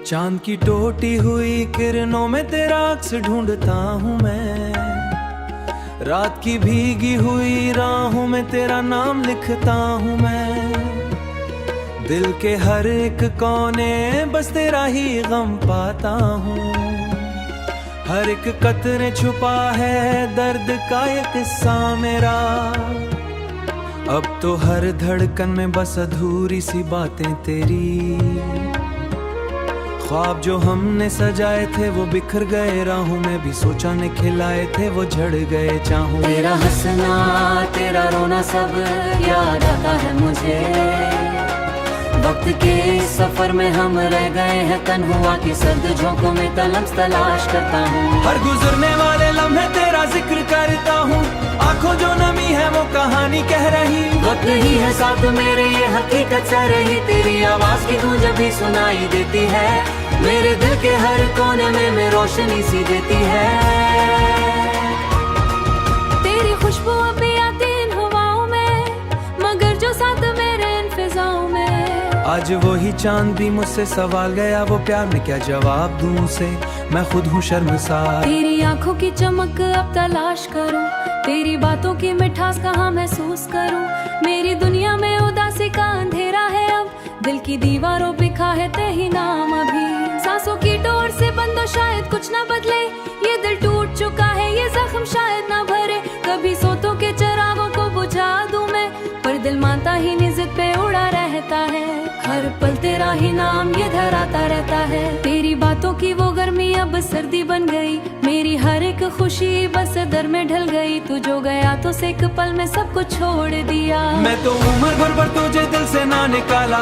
चांद की टूटी हुई किरणों में तेरा अक्स ढूंढता हूँ मैं, रात की भीगी हुई राहों में तेरा नाम लिखता हूँ मैं। दिल के हर एक कोने बस तेरा ही गम पाता हूँ, हर एक कतरे छुपा है दर्द का ये किस्सा मेरा। अब तो हर धड़कन में बस अधूरी सी बातें तेरी, ख्वाब जो हमने सजाए थे वो बिखर गए, राहों में भी सोचा ने खिलाए थे वो झड़ गए। चाहूं तेरा हंसना तेरा रोना सब याद आता है मुझे, वक्त के इस सफर में हम रह गए हैं तन्हा की सर्द झोंकों में तलाश करता हूँ। हर गुजरने वाले लम्हे तेरा जिक्र करता हूँ, आंखों जो नमी है वो कहानी कह रही। वक्त ही है साथ मेरे ये हकीकत सा रही, तेरी आवाज की गूंज भी सुनाई देती है, मेरे दिल के हर कोने में रोशनी सी देती है। तेरी खुशबू अभी आती इन हवाओं में, मगर जो साथ मेरे इन फिजाओं में। आज वही चांद भी मुझसे सवाल गया, वो प्यार में क्या जवाब दूं उसे, मैं खुद हूँ शर्मसार। तेरी आंखों की चमक अब तलाश करूं, तेरी बातों की मिठास कहाँ महसूस करूं। मेरी दुनिया में उदासी का अंधेरा है अब, दिल की दीवारों पे खा है तेरी नाम अभी। सांसों की डोर से बंदो शायद कुछ ना बदले, ये दिल टूट चुका है ये जख्म शायद ना भरे। कभी सोतों के चिरागों को बुझा दूं मैं, पर दिल मानता ही नहीं, जिद पे उड़ा रहता है। हर पल तेरा ही नाम ये धराता रहता है, तेरी बातों की वो गर्मी अब सर्दी बन गई, मेरी हर एक खुशी बस दर में ढल गई। तू जो गया तो से एक पल में सब कुछ छोड़ दिया। मैं तो उम्र भर पर तुझे दिल से ना निकाला,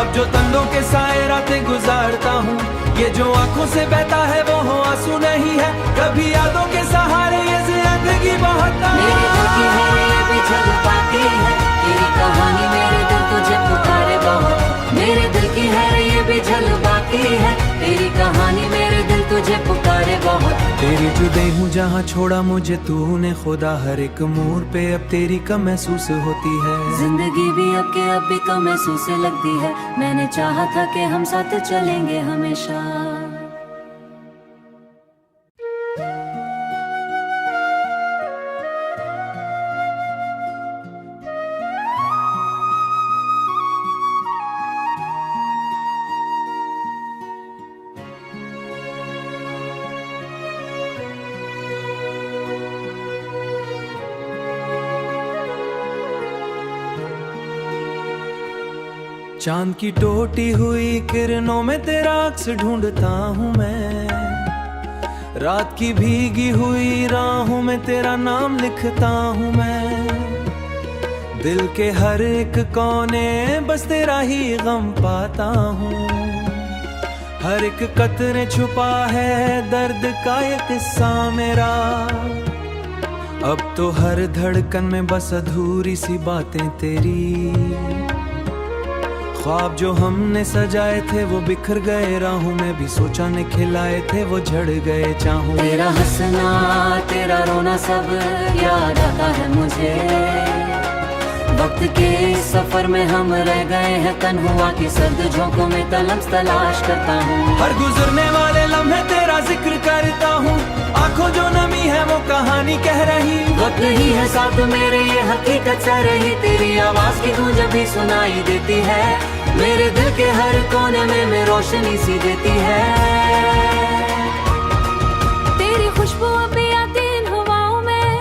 अब जो तंदों के साए रातें गुजारता हूँ, ये जो आंखों से बहता है वो हो आंसू नहीं है, कभी यादों के सहारे ये जिंदगी बहता। मेरे दिल की है ये भी जज्बाती है, तेरी कहानी मेरे दिल तुझे पुकारे बहुत। मेरे दिल की है ये भी जज्बाती है, तेरी कहानी मेरे दिल तुझे पुकारे बहुत। तेरी जुदे हूँ जहाँ छोड़ा मुझे तूने खुदा, हर एक मोड़ पे अब तेरी कम महसूस होती है। जिंदगी भी अब के अब भी कम महसूस लगती है, मैंने चाहा था कि हम साथ चलेंगे हमेशा। चांद की टूटी हुई किरणों में तेरा अक्स ढूंढता हूँ मैं, रात की भीगी हुई राहों में तेरा नाम लिखता हूँ मैं। दिल के हर एक कोने बस तेरा ही गम पाता हूँ, हर एक कतरे छुपा है दर्द का ये किस्सा मेरा। अब तो हर धड़कन में बस अधूरी सी बातें तेरी, ख्वाब जो हमने सजाए थे वो बिखर गए, राहों में भी सोचा ने खिलाए थे वो झड़ गए। चाहूं तेरा हंसना तेरा रोना सब याद आता है मुझे, वक्त के इस सफर में हम रह गए हैं तन्हा की सर्द झोंकों में तलाश करता हूँ। हर गुजरने वाले लम्हे तेरा जिक्र करता हूँ, आंखों जो नमी है वो कहानी कह रही। वक्त ही है साथ मेरे ये हकीकत सा रही, तेरी आवाज की गूंज भी सुनाई देती है, मेरे दिल के हर कोने में रोशनी सी देती है। तेरी खुशबू अभी आती इन हवाओं में,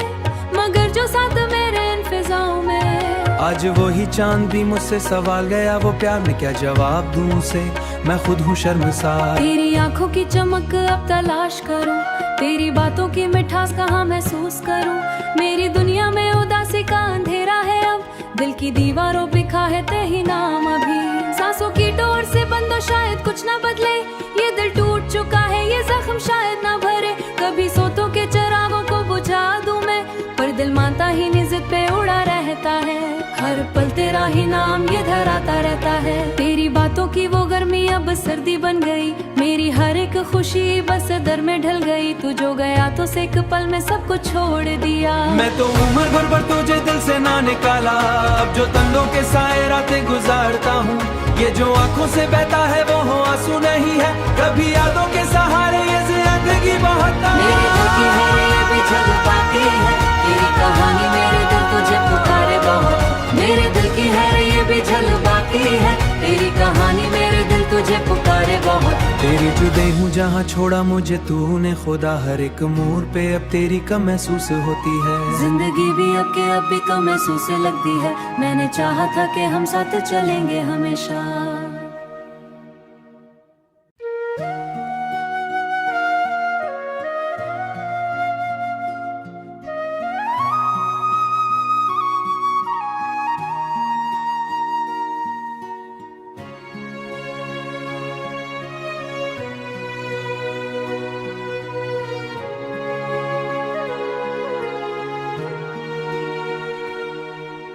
मगर जो साथ मेरे इन फिजाओं में। आज वही चांद भी मुझसे सवाल गया, वो प्यार में क्या जवाब दूं उसे, मैं खुद हूँ शर्मसार। तेरी आंखों की चमक अब तलाश करूं, तेरी बातों की मिठास कहाँ महसूस करूं। मेरी दुनिया में उदासी का अंधेरा है अब, दिल की दीवारों पे खा है तेरी नाम अभी। सांसों की डोर से बंदो शायद कुछ ना बदले, ये दिल टूट चुका है ये जख्म शायद ना भरे। कभी सोतों के चिरागों को बुझा दूं मैं, पर दिल दिल मानता ही नहीं, जिद पे उड़ा रहता है। हर पल तेरा ही नाम ये धराता रहता है। तेरी बातों की वो गर्मी अब सर्दी बन गई, मेरी हर एक खुशी बस दर में ढल गई। तू जो गया तो से एक पल में सब कुछ छोड़ दिया। मैं तो उम्र भर पर तुझे दिल से ना निकाला, अब जो तंदों के साए रातें गुजारता हूँ। ये जो आंखों से बहता है वो हो आंसू नहीं है, कभी यादों के सहारे ये जिंदगी बहता है। मेरे दिल की है ये भी जज्बाती है, तेरी कहानी मेरे दिल तुझे पुकारे बहुत। मेरे दिल की है ये भी जज्बाती है, तेरी कहानी मेरे दिल तुझे पुकारे बहुत। तेरी जुदाई हूँ जहाँ छोड़ा मुझे तूने खुदा, हर एक मोड़ पे अब तेरी कम महसूस होती है। जिंदगी भी अब के अब भी कम महसूस लगती है, मैंने चाहा था कि हम साथ चलेंगे हमेशा।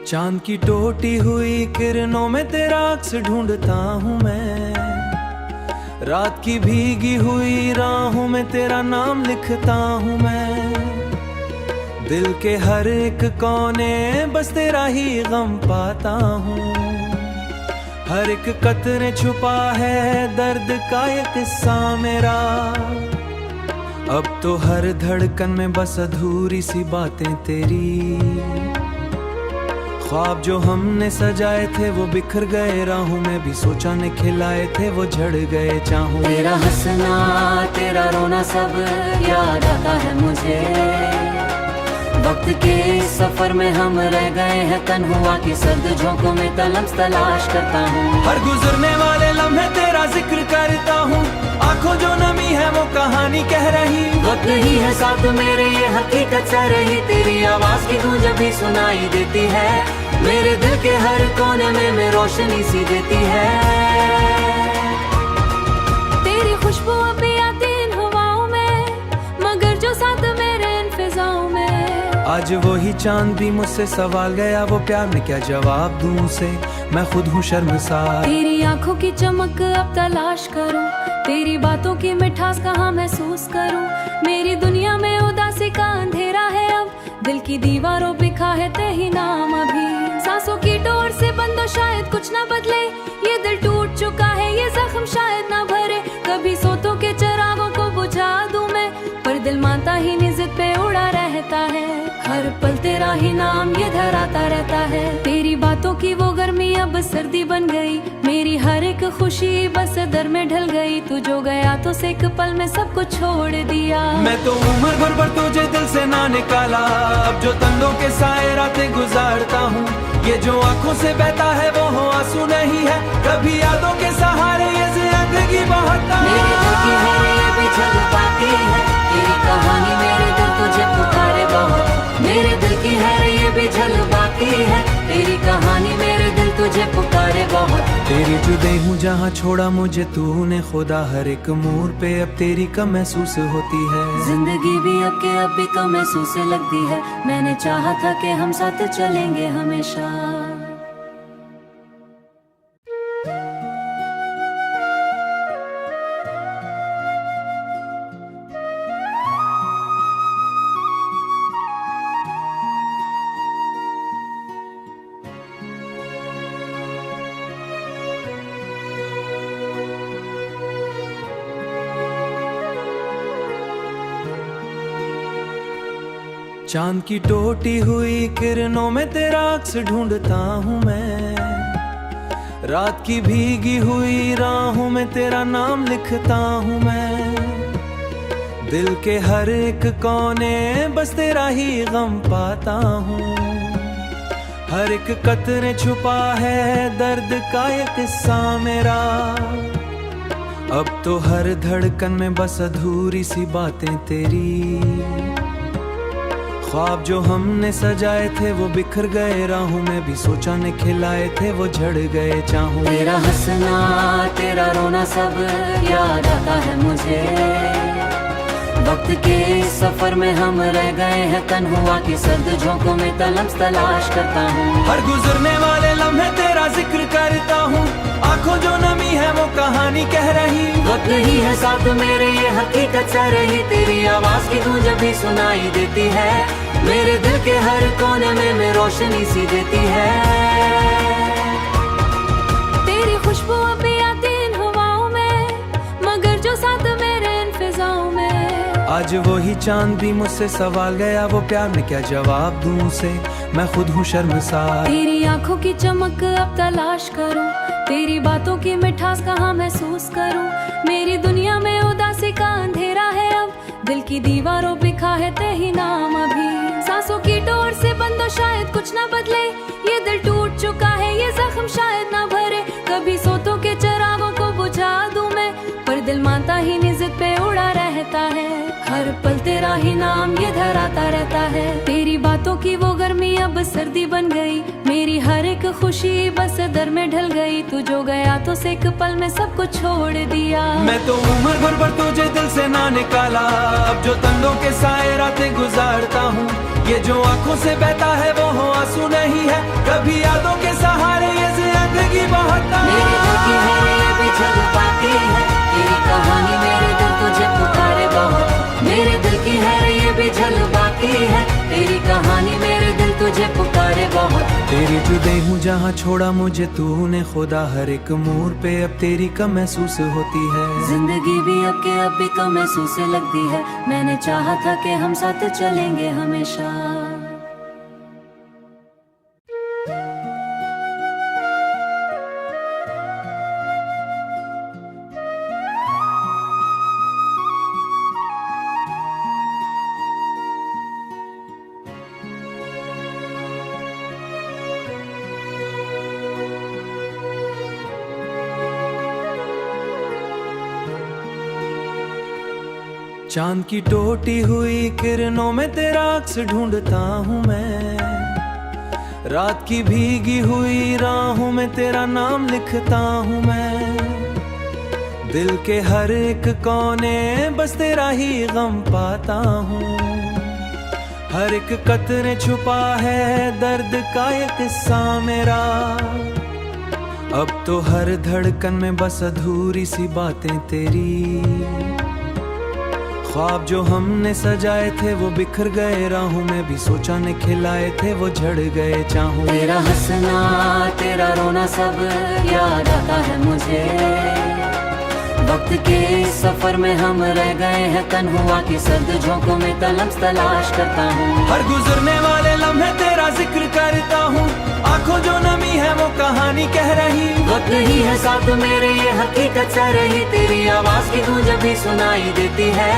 चांद की टूटी हुई किरणों में तेरा अक्स ढूंढता हूँ मैं, रात की भीगी हुई राहों में तेरा नाम लिखता हूँ मैं। दिल के हर एक कोने बस तेरा ही गम पाता हूँ, हर एक कतरे छुपा है दर्द का ये किस्सा मेरा। अब तो हर धड़कन में बस अधूरी सी बातें तेरी, ख्वाब जो हमने सजाए थे वो बिखर गए, राहों में भी सोचा ने खिलाए थे वो झड़ गए। चाहूं तेरा हंसना तेरा रोना सब याद आता है मुझे, वक्त के सफर में हम रह गए हैं तन्हा की सर्द झोंकों में तलाश करता हूँ। हर गुजरने वाले लम्हे तेरा जिक्र करता हूँ, आंखों जो नमी है वो कहानी कह रही। वक्त ही है साथ मेरे ये हकीकत सा रही, तेरी आवाज की गूंज भी सुनाई देती है, मेरे दिल के हर कोने में रोशनी सी देती है। तेरी खुशबू अभी आती इन हवाओं में, मगर जो साथ मेरे इन फिजाओं में। आज वही चांद भी मुझसे सवाल गया, वो प्यार में क्या जवाब दूं उसे, मैं खुद हूँ शर्मसार। तेरी आंखों की चमक अब तलाश करूं, तेरी बातों की मिठास कहाँ महसूस करूं। मेरी दुनिया में उदासी का अंधेरा है अब, दिल की दीवारों पे लिखा है तेही नाम अभी। सांसों की डोर से बंदो शायद कुछ ना बदले, ये दिल टूट चुका है ये जख्म शायद ना भरे। कभी सोतों के चिरागों को बुझा दूं मैं, पर दिल मानता ही नहीं, जिद पे उड़ा रहता है। हर पल तेरा ही नाम ये धराता रहता है। तेरी बातों की वो गर्मी अब सर्दी बन गई, मेरी हर एक खुशी बस दर में ढल गई। तू जो गया तो से एक पल में सब कुछ छोड़ दिया। मैं तो उम्र भर पर तुझे दिल से ना निकाला, अब जो तंदों के साए रातें गुजारता हूँ। ये जो आंखों से बहता है वो हो आंसू नहीं है, कभी यादों के सहारे ये जिंदगी बहता है। मेरे दिल की है ये भी जज्बाती है, तेरी कहानी मेरे दिल तुझे पुकारे बहुत। मेरे दिल की है ये भी जज्बाती है, तेरी कहानी मेरे दिल तुझे पुकारे बहुत। तेरी जुदाई हूँ जहाँ छोड़ा मुझे तूने खुदा, हर एक मोड़ पे अब तेरी कम महसूस होती है। जिंदगी भी अब के अब भी कम महसूस लगती है, मैंने चाहा था कि हम साथ चलेंगे हमेशा। चांद की टूटी हुई किरणों में तेरा अक्स ढूंढता हूँ मैं, रात की भीगी हुई राहों में तेरा नाम लिखता हूँ मैं। दिल के हर एक कोने बस तेरा ही गम पाता हूँ, हर एक कतरे छुपा है दर्द का ये किस्सा मेरा। अब तो हर धड़कन में बस अधूरी सी बातें तेरी, ख्वाब जो हमने सजाए थे वो बिखर गए, राहों में भी सोचा ने खिलाए थे वो झड़ गए। चाहूं तेरा हंसना तेरा रोना सब याद आता है मुझे, वक्त के इस सफर में हम रह गए हैं तन्हुआ की सर्द झोंकों में तलम्स तलाश करता हूँ। हर गुजरने वाले लम्हे तेरा जिक्र करता हूँ, आंखों जो नमी है वो कहानी कह रही। वक्त नहीं है साथ मेरे ये हकीकत सा रही, तेरी आवाज की गूंज भी सुनाई देती है, मेरे दिल के हर कोने में रोशनी सी देती है। तेरी खुशबू अभी आती इन हवाओं में, मगर जो साथ मेरे इन फिजाओं में। आज वही चांद भी मुझसे सवाल गया, वो प्यार में क्या जवाब दूं उसे, मैं खुद हूँ शर्मसार। तेरी आंखों की चमक अब तलाश करूं, तेरी बातों की मिठास कहाँ महसूस करूं, मेरी दुनिया में उदासी का अंधेरा है अब, दिल की दीवारों पे खा है तेही नाम अभी। सांसों की डोर से बंद हो शायद कुछ ना बदले, ये दिल टूट चुका है ये जख्म शायद ना भरे, कभी सोतों के चिरागों को बुझा दूं मैं, पर दिल मानता ही नहीं जिद पे उड़ा रहता है, हर पल तेरा ही नाम ये धराता रहता है। तेरी बातों की वो गर्मी अब सर्दी बन गई, मेरी हर एक खुशी बस दर में ढल गई, तू जो गया तो से एक पल में सब कुछ छोड़ दिया। मैं तो उम्र भर पर तुझे दिल से ना निकाला, अब जो तंदों के साए रातें गुजारता हूँ, ये जो आंखों से बहता है वो हो आंसू नहीं है, कभी यादों के सहारे ये जिंदगी बहता है। मेरे दिल की है ये भी जज्बाती है, तेरी कहानी मेरे दिल तुझे पुकारे बहुत, मेरे दिल की है ये भी जज्बाती है, तेरी कहानी मेरे दिल तुझे पुकारे बहुत। तेरी जुदे हूँ जहाँ छोड़ा मुझे तूने खुदा, हर एक मोड़ पे अब तेरी कम महसूस होती है, जिंदगी भी अब के अब भी कम महसूस लगती है, मैंने चाहा था कि हम साथ चलेंगे हमेशा। चांद की टूटी हुई किरणों में तेरा अक्स ढूंढता हूँ मैं, रात की भीगी हुई राहों में तेरा नाम लिखता हूँ मैं, दिल के हर एक कोने बस तेरा ही गम पाता हूँ, हर एक कतरे छुपा है दर्द का ये किस्सा मेरा, अब तो हर धड़कन में बस अधूरी सी बातें तेरी, ख्वाब जो हमने सजाए थे वो बिखर गए, राहों में भी सोचा ने खिलाए थे वो झड़ गए चाहूं। तेरा हंसना तेरा रोना सब याद आता है मुझे, वक्त के इस सफर में हम रह गए हैं तन्हुआ की सर्द झोंकों में तलम्स तलाश करता हूँ। हर गुजरने वाले लम्हे तेरा जिक्र करता हूँ, आंखों जो नमी है वो कहानी कह रही। वक्त ही है साथ मेरे ये हकीकत सा रही, तेरी आवाज की गूंज भी सुनाई देती है,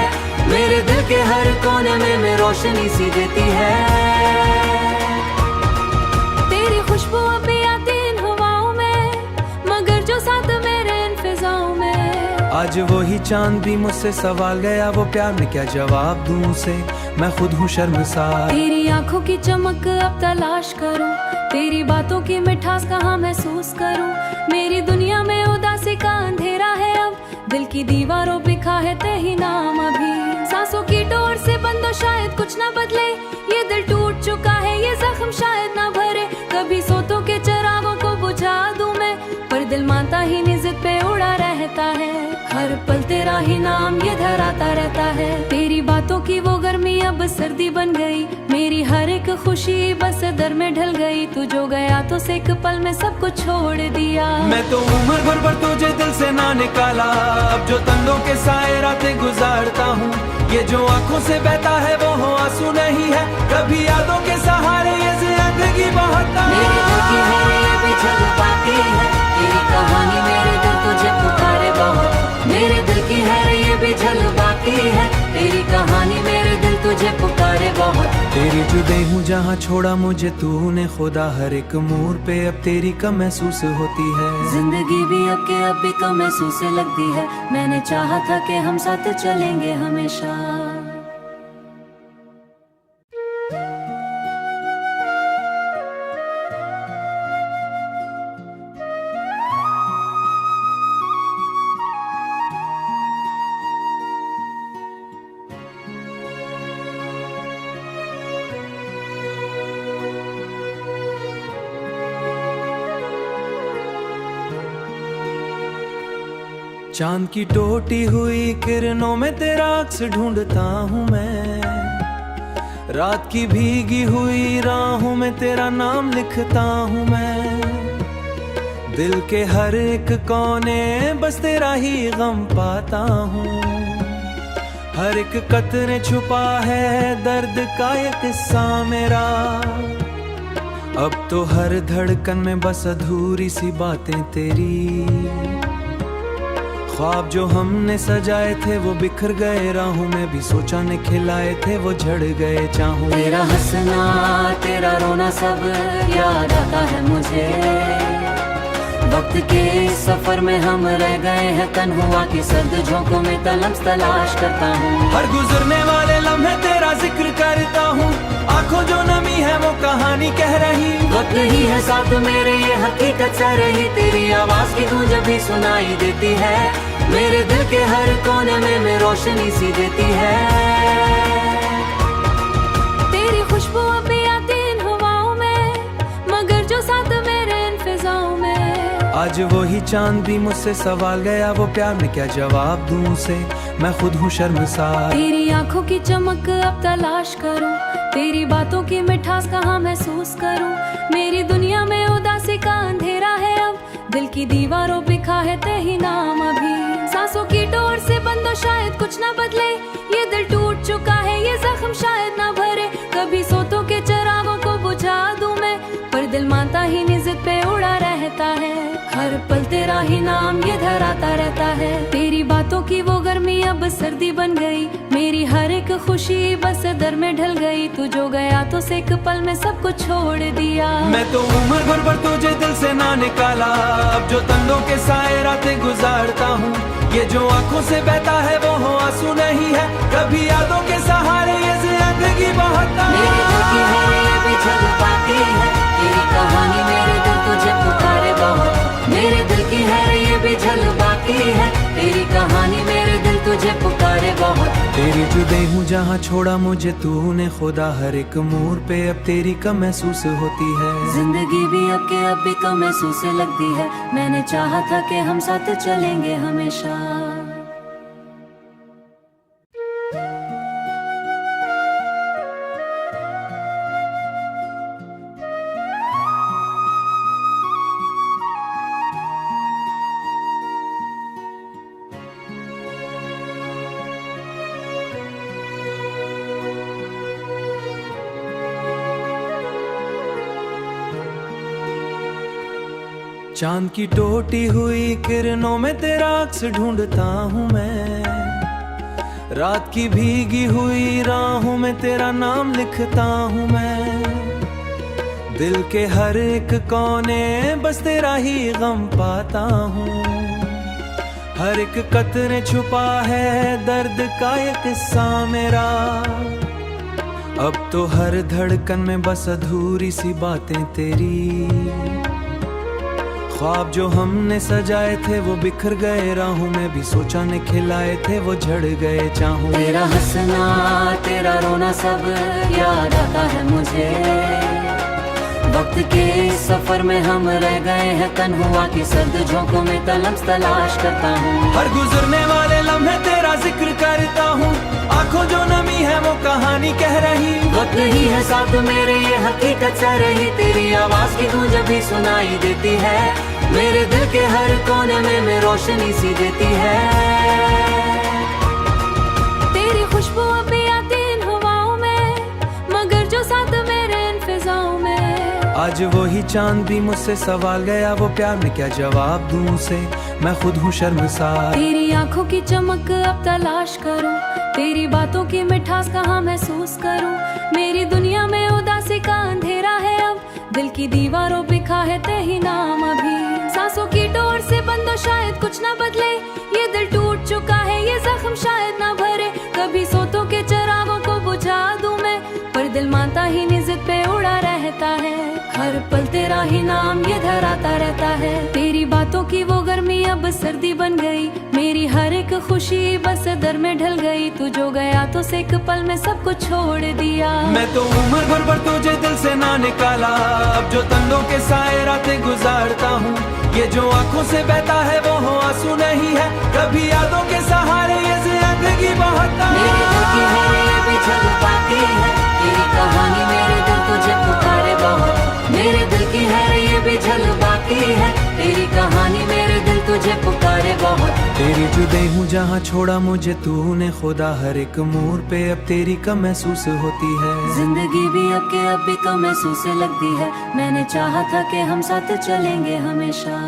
मेरे दिल के हर कोने में रोशनी सी देती है। तेरी खुशबू अभी आती इन हवाओं में, मगर जो साथ मेरे इन फिजाओं में। आज वही चांद भी मुझसे सवाल गया, वो प्यार में क्या जवाब दूं उसे, मैं खुद हूँ शर्मसार। तेरी आंखों की चमक अब तलाश करूं, तेरी बातों की मिठास कहाँ महसूस करूं, मेरी दुनिया में उदासी का अंधेरा है अब, दिल की दीवारों पे खा है तेही नाम अभी। सांसों की डोर से बंद हो शायद कुछ ना बदले, ये दिल टूट चुका है ये जख्म शायद ना भरे, कभी सोतों के चिरागों को बुझा दूं मैं, पर दिल मानता ही नहीं जिद पे उड़ा रहता है, हर पल तेरा ही नाम ये धराता रहता है। तेरी बातों की वो गर्मी अब सर्दी बन गई, मेरी हर एक खुशी बस दर में ढल गई, तू जो गया तो से एक पल में सब कुछ छोड़ दिया। मैं तो उम्र भर पर तुझे दिल से ना निकाला, अब जो तंदों के साए रातें गुजारता हूँ, ये जो आंखों से बहता है वो हो आंसू नहीं है, कभी यादों के सहारे ये जिंदगी बहता है। मेरे दिल की है ये भी जज्बाती है, तेरी कहानी मेरे दिल तुझे पुकारे बहुत, मेरे दिल की है ये भी जज्बाती है, तेरी कहानी मेरे दिल तुझे पुकारे बहुत। तेरी जुदे हूँ जहाँ छोड़ा मुझे तूने खुदा, हर एक मोड़ पे अब तेरी कम महसूस होती है, जिंदगी भी अब के अब भी कम महसूस लगती है, मैंने चाहा था कि हम साथ चलेंगे हमेशा। चांद की टूटी हुई किरणों में तेरा अक्स ढूंढता हूँ मैं, रात की भीगी हुई राहों में तेरा नाम लिखता हूँ मैं। दिल के हर एक कोने बस तेरा ही गम पाता हूँ, हर एक कतरे छुपा है दर्द का ये किस्सा मेरा। अब तो हर धड़कन में बस अधूरी सी बातें तेरी, ख्वाब जो हमने सजाए थे वो बिखर गए राहों में भी सोचा ने खिलाए थे वो झड़ गए चाहूं। तेरा हंसना तेरा रोना सब याद आता है मुझे, वक्त के सफर में हम रह गए हैं तन्हा की सर्द झोंकों में तलाश करता हूँ। हर गुजरने वाले लम्हे तेरा जिक्र करता हूँ, आंखों जो नमी है वो कहानी कह रही। वक्त ही है साथ मेरे ये हकीकत सा रही, तेरी आवाज की गूंज भी सुनाई देती है, मेरे दिल के हर कोने में रोशनी सी देती है। तेरी खुशबू अभी आती इन हवाओं में, मगर जो साथ मेरे इन फिजाओं में। आज वही चांद भी मुझसे सवाल गया, वो प्यार में क्या जवाब दूं उसे, मैं खुद हूँ शर्मसार। तेरी आंखों की चमक अब तलाश करूं, तेरी बातों की मिठास कहाँ महसूस करूं। मेरी दुनिया में उदासी का अंधेरा है अब, दिल की दीवारों पे खा है तेरी नाम अभी। सांसों की डोर से बंदो शायद कुछ ना बदले, ये दिल टूट चुका है ये जख्म शायद ना भरे। कभी सोतों के चिरागों को बुझा दूं मैं, पर दिल मानता ही नहीं जिद पे उड़ा रहता है। हर पल तेरा ही नाम ये धराता रहता है, तेरी बातों की वो गर्मी अब सर्दी बन गई, मेरी हर एक खुशी बस दर में ढल गई। तू जो गया तो से एक पल में सब कुछ छोड़ दिया। मैं तो उम्र भर पर तुझे दिल से ना निकाला, अब जो तंदों के साए रातें गुजारता हूँ, ये जो आंखों से बहता है वो हो आंसू नहीं है, कभी यादों के सहारे ये जिंदगी बहता। मेरे दिल की है ये भी जज्बाती है, तेरी कहानी मेरे दिल तुझे पुकारे बहुत। मेरे दिल की है ये भी जज्बाती है, तेरी कहानी मेरे दिल तुझे पुकारे बहुत। तेरी जुदे हूँ जहाँ छोड़ा मुझे तूने खुदा, हर एक मोड़ पे अब तेरी कम महसूस होती है। जिंदगी भी अब के अब भी कम महसूस लगती है, मैंने चाहा था कि हम साथ चलेंगे हमेशा। चांद की टूटी हुई किरणों में तेरा अक्स ढूंढता हूँ मैं, रात की भीगी हुई राहों में तेरा नाम लिखता हूँ मैं। दिल के हर एक कोने बस तेरा ही गम पाता हूँ, हर एक कतरे छुपा है दर्द का ये किस्सा मेरा। अब तो हर धड़कन में बस अधूरी सी बातें तेरी, ख्वाब जो हमने सजाए थे वो बिखर गए राहों में भी सोचा ने खिलाए थे वो झड़ गए चाहूं। तेरा हंसना तेरा रोना सब याद आता है मुझे, वक्त के सफर में हम रह गए हैं तन्हा की सर्द झोंकों में तलाश करता हूँ। हर गुजरने वाले लम्हे तेरा जिक्र करता हूँ, आंखों जो नमी है वो कहानी कह रही। वक्त ही है साथ मेरे ये हकीकत सा रही, तेरी आवाज की गूंज भी सुनाई देती है, मेरे दिल के हर कोने में रोशनी सी देती है। तेरी खुशबू अभी आती इन हवाओं में, मगर जो साथ मेरे इन फिजाओं में। आज वही चांद भी मुझसे सवाल गया, वो प्यार में क्या जवाब दूं उसे, मैं खुद हूँ शर्मसार। तेरी आंखों की चमक अब तलाश करूं, तेरी बातों की मिठास कहाँ महसूस करूं। मेरी दुनिया में उदासी का अंधेरा है अब, दिल की दीवारों पे खा है तेरी नाम अभी। सांसों की डोर से बंदो शायद कुछ ना बदले, ये दिल टूट चुका है ये जख्म शायद ना भरे। कभी सोतों के चिरागों को बुझा दूं मैं, पर दिल मानता ही नहीं जिद पे उड़ा रहता है। हर पल तेरा ही नाम ये धराता रहता है, तेरी बातों की वो गर्मी अब सर्दी बन गई, मेरी हर एक खुशी बस दर में ढल गई। तू जो गया तो से एक पल में सब कुछ छोड़ दिया। मैं तो उम्र भर पर तुझे दिल से ना निकाला, अब जो तंदों के साए रातें गुजारता हूँ, ये जो आंखों से बहता है वो हो आंसू नहीं है, कभी यादों के सहारे ये जिंदगी बहता मेरे दिल की है ये भी जज्बाती है, तेरी कहानी मेरे दिल तुझे पुकारे बहुत। मेरे दिल की है ये भी जज्बाती है, तेरी कहानी मेरे दिल तुझे पुकारे बहुत। तेरी जुदे हूँ जहाँ छोड़ा मुझे तूने खुदा, हर एक मोड़ पे अब तेरी कम महसूस होती है। जिंदगी भी अब के अब भी तो महसूस लगती है, मैंने चाहा था कि हम साथ चलेंगे हमेशा।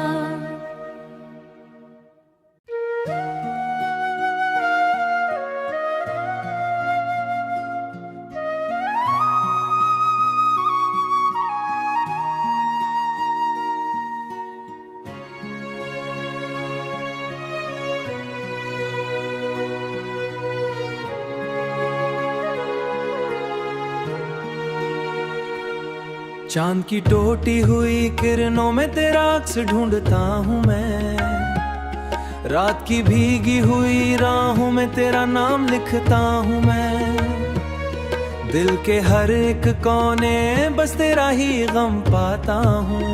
चांद की टूटी हुई किरणों में तेरा अक्स ढूंढता हूँ मैं, रात की भीगी हुई राहों में तेरा नाम लिखता हूँ मैं। दिल के हर एक कोने बस तेरा ही गम पाता हूँ,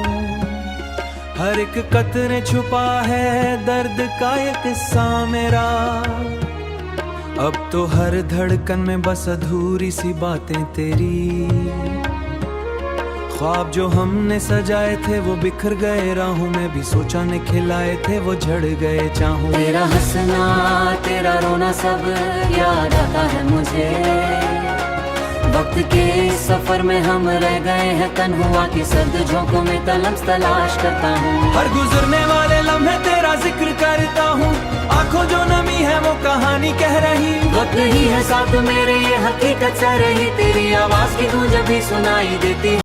हर एक कतरे छुपा है दर्द का ये किस्सा मेरा। अब तो हर धड़कन में बस अधूरी सी बातें तेरी, ख्वाब जो हमने सजाए थे वो बिखर गए, राहों में भी सोचा ने खिलाए थे वो झड़ गए। चाहूं तेरा हंसना तेरा रोना सब याद आता है मुझे, वक्त के सफर में हम रह गए हैं तन्हा की सर्द झोंकों में तलाश करता हूँ। हर गुजरने वाले लम्हे तेरा जिक्र करता हूँ, आंखों जो नमी है वो कहानी कह रही। वक्त ही है साथ मेरे ये हकीकत सा रही, तेरी आवाज की गूंज भी सुनाई देती।